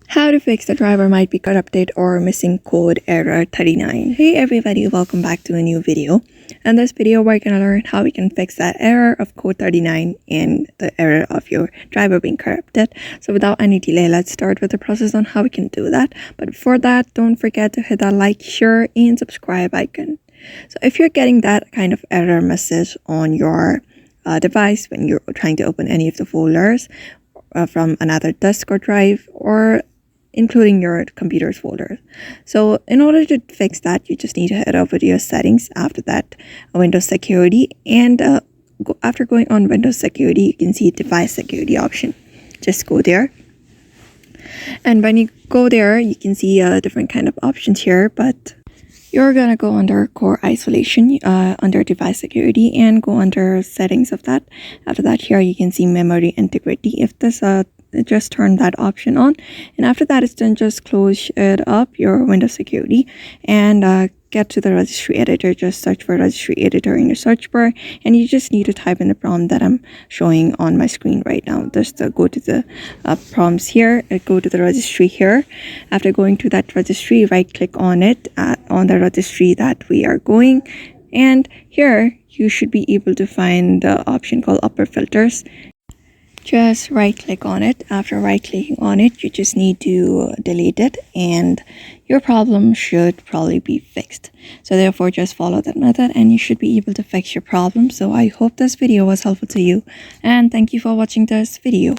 How to fix the driver might be corrupted or missing code error 39. Hey everybody, welcome back to a new video. In this video, we're gonna learn how we can fix that error of code 39 and the error of your driver being corrupted. So without any delay, let's start with the process on how we can do that. But before that, don't forget to hit that like, share, and subscribe icon. So if you're getting that kind of error message on your device when you're trying to open any of the folders from another disk or drive, or including your computer's folder. So in order to fix that, you just need to head over to your settings. After that, Windows security, and after going on Windows security, you can see device security option. Just go there, and when you go there, you can see different kind of options here, but you're gonna go under core isolation, under device security, and go under settings of that. After that, here you can see memory integrity. If this just turn that option on, and after that it's done, just close it up, your Windows security, and get to the registry editor. Just search for registry editor in your search bar, and you just need to type in the prompt that I'm showing on my screen right now. Just go to the prompts here, go to the registry here. After going to that registry, right click on it, on the registry that we are going, and here you should be able to find the option called upper filters. Just right click on it. After right clicking on it, you just need to delete it, and your problem should probably be fixed. So therefore, just follow that method and you should be able to fix your problem. So I hope this video was helpful to you, and thank you for watching this video.